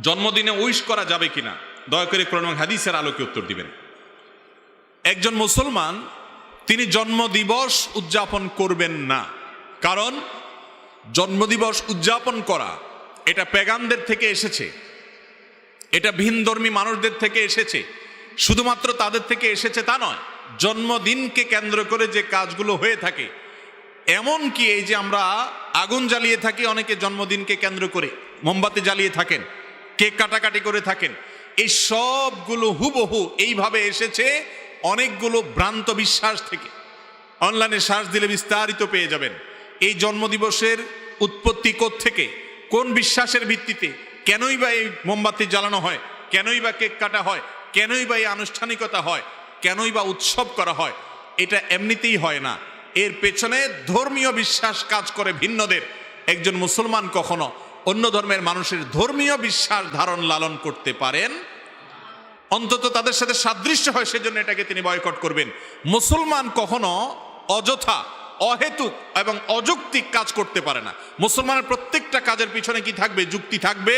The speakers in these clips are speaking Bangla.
জন্মদিনে উইশ করা যাবে কিনা, দয়া করে কোরআন এবং হাদিসের আলোকে উত্তর দিবেন। একজন মুসলমান তিনি জন্মদিবস উদযাপন করবেন না, কারণ জন্মদিবস উদযাপন করা এটা পেগানদের থেকে এসেছে, এটা ভিনধর্মী মানুষদের থেকে এসেছে। শুধুমাত্র তাদের থেকে এসেছে তা নয়, জন্মদিনকে কেন্দ্র করে যে কাজগুলো হয়ে থাকে, এমন কি এই যে আমরা আগুন জ্বালিয়ে থাকি, অনেকে জন্মদিনকে কেন্দ্র করে মোমবাতি জ্বালিয়ে থাকেন, কেক কাটাকাটি করে থাকেন, এই সবগুলো হুবহু এইভাবে এসেছে অনেকগুলো ভ্রান্ত বিশ্বাস থেকে। অনলাইনে সার্চ দিলে বিস্তারিত পেয়ে যাবেন এই জন্মদিবসের উৎপত্তি কোত্থেকে, কোন বিশ্বাসের ভিত্তিতে, কেনই বা এই মোমবাতি জ্বালানো হয়, কেনই বা কেক কাটা হয়, কেনই বা এই আনুষ্ঠানিকতা হয়, কেনই বা উৎসব করা হয়। এটা এমনিতেই হয় না, এর পেছনে ধর্মীয় বিশ্বাস কাজ করে ভিন্নদের। একজন মুসলমান কখনো অন্য ধর্মের মানুষের ধর্মীয় বিশ্বাস ধারণ লালন করতে পারেন, অন্তত তাদের সাথে সাদৃশ্য হয় সেজন্য এটাকে তিনি বয়কট করবেন। মুসলমান কখনো অযথা, অহেতুক এবং অযৌক্তিক কাজ করতে পারে না। মুসলমানের প্রত্যেকটা কাজের পিছনে কি থাকবে? যুক্তি থাকবে,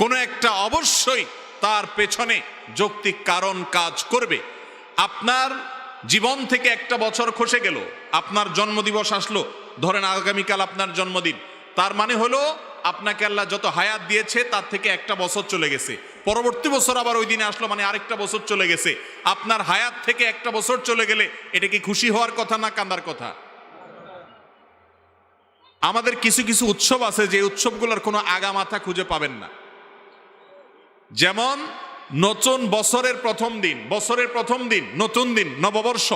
কোনো একটা অবশ্যই তার পেছনে যৌক্তিক কারণ কাজ করবে। আপনার জীবন থেকে একটা বছর খসে গেল, আপনার জন্মদিবস আসলো, ধরেন আগামীকাল আপনার জন্মদিন, তার মানে হলো আপনাকে আল্লাহ যত হায়াত দিয়েছে তার থেকে একটা বছর চলে গেছে, পরবর্তী বছর আবার ওই দিনে আসলো, মানে আরেকটা বছর চলে গেছে। আপনার হায়াত থেকে একটা বছর চলে গেলে এটা কি খুশি হওয়ার কথা না কান্দার কথা? আমাদের কিছু কিছু উৎসব আছে যে উৎসবগুলোর কোনো আগা মাথা খুঁজে পাবেন না। যেমন নতুন বছরের প্রথম দিন, বছরের প্রথম দিন, নতুন দিন, নববর্ষ,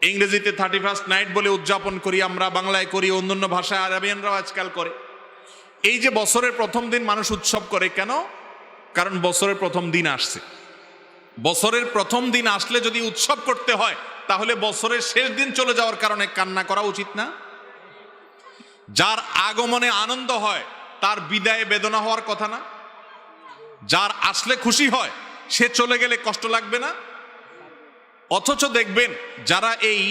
ইংরেজিতে 31st নাইট বলে উদযাপন করি আমরা, বাংলায় করি, অন্যান্য ভাষায় আরবিয়ানরাও আজকাল করে। এই যে বছরের প্রথম দিন মানুষ উৎসব করে কেন? কারণ বছরের প্রথম দিন আসছে। বছরের প্রথম দিন আসলে যদি উৎসব করতে হয়, তাহলে বছরের শেষ দিন চলে যাওয়ার কারণে কান্না করা উচিত না? যার আগমনে আনন্দ হয় তার বিদায়ে বেদনা হওয়ার কথা না? যার আসলে খুশি হয় সে চলে গেলে কষ্ট লাগবে না? অথচ দেখবেন যারা এই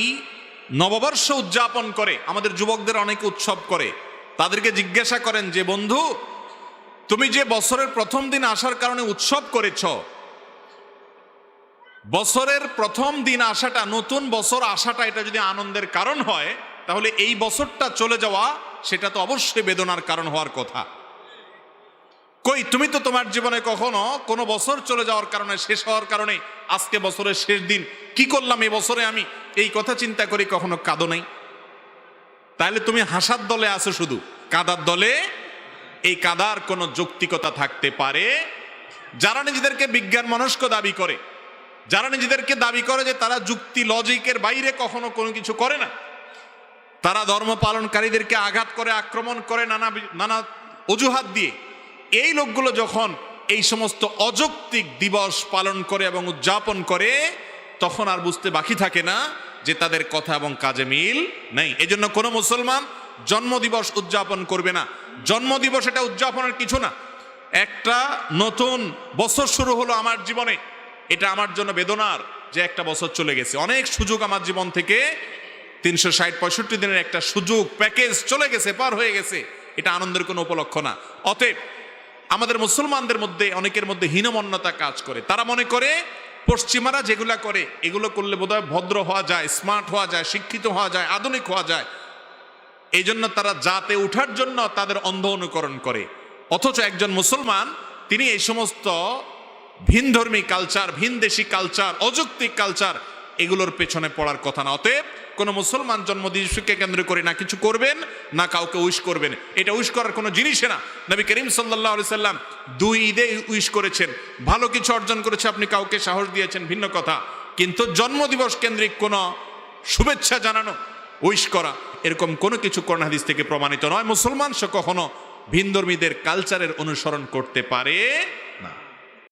নববর্ষ উদযাপন করে, আমাদের যুবকদের অনেক উৎসব করে, তাদেরকে জিজ্ঞাসা করেন যে বন্ধু, তুমি যে বছরের প্রথম দিন আসার কারণে উৎসব করেছ, বছরের প্রথম দিন আসাটা, নতুন বছর আসাটা, এটা যদি আনন্দের কারণ হয়, তাহলে এই বছরটা চলে যাওয়া সেটা তো অবশ্যই বেদনার কারণ হওয়ার কথা। কই, তুমি তো তোমার জীবনে কখনো কোনো বছর চলে যাওয়ার কারণে, শেষ হওয়ার কারণে, আজকে বছরের শেষ দিন, কি করলাম এই বছরে আমি, এই কথা চিন্তা করি কখনো কাঁদো নাই? তাহলে তুমি হাসার দলে আছো, শুধু কাদার দলে। এই কাদার কোনো যৌক্তিকতা থাকতে পারে? যারা নিজেদেরকে বিজ্ঞান মনস্ক দাবি করে, যারা নিজেদেরকে দাবি করে যে তারা যুক্তি লজিকের বাইরে কখনো কোনো কিছু করে না, তারা ধর্ম পালনকারীদেরকে আঘাত করে, আক্রমণ করে নানা অজুহাত দিয়ে, এই লোকগুলো যখন এই সমস্ত অযৌক্তিক দিবস পালন করে এবং উদযাপন করে, তখন আর বুঝতে বাকি থাকে না যে তাদের কথা এবং কাজে মিল নেই। এজন্য কোনো মুসলমান জন্মদিবস উদযাপন করবে না। জন্মদিবস এটা উদযাপনের কিছু না। একটা নতুন বছর শুরু হলো আমার জীবনে, এটা আমার জন্য বেদনার যে একটা বছর চলে গেছে, অনেক সুযোগ আমার জীবন থেকে, 360-65 দিনের একটা সুযোগ প্যাকেজ চলে গেছে, পার হয়ে গেছে, এটা আনন্দের কোনো উপলক্ষ না। অতএব আমাদের মুসলমানদের মধ্যে অনেকের মধ্যে হীনমন্যতা কাজ করে। তারা মনে করে পশ্চিমারা যেগুলা করে এগুলো করলে বোধহয় ভদ্র হওয়া যায়, স্মার্ট হওয়া যায়, শিক্ষিত হওয়া যায়, আধুনিক হওয়া যায়। এই জন্য তারা জাতে উঠার জন্য তাদের অন্ধ অনুকরণ করে। অথচ একজন মুসলমান তিনি এই সমস্ত ভিনধর্মী কালচার, ভিনদেশি কালচার, অযৌক্তিক কালচার, এগুলোর পেছনে পড়ার কথা না। অতএব কোনো মুসলমান জন্মদিবসকে কেন্দ্র করে না কিছু করবেন, না কাউকে উইশ করবেন। এটা উইশ করার কোনো জিনিসই না। নবী করিম সাল্লাল্লাহু আলাইহি সাল্লাম 2 ঈদে উইশ করেছেন, ভালো কিছু অর্জন করেছে, আপনি কাউকে সাহস দিয়েছেন, ভিন্ন কথা। কিন্তু জন্মদিবস কেন্দ্রিক কোনো শুভেচ্ছা জানানো, উইশ করা, এরকম কোনো কিছু কোরআন হাদিস থেকে প্রমাণিত নয়। মুসলমান সে কখনো ভিনধর্মীদের কালচারের অনুসরণ করতে পারে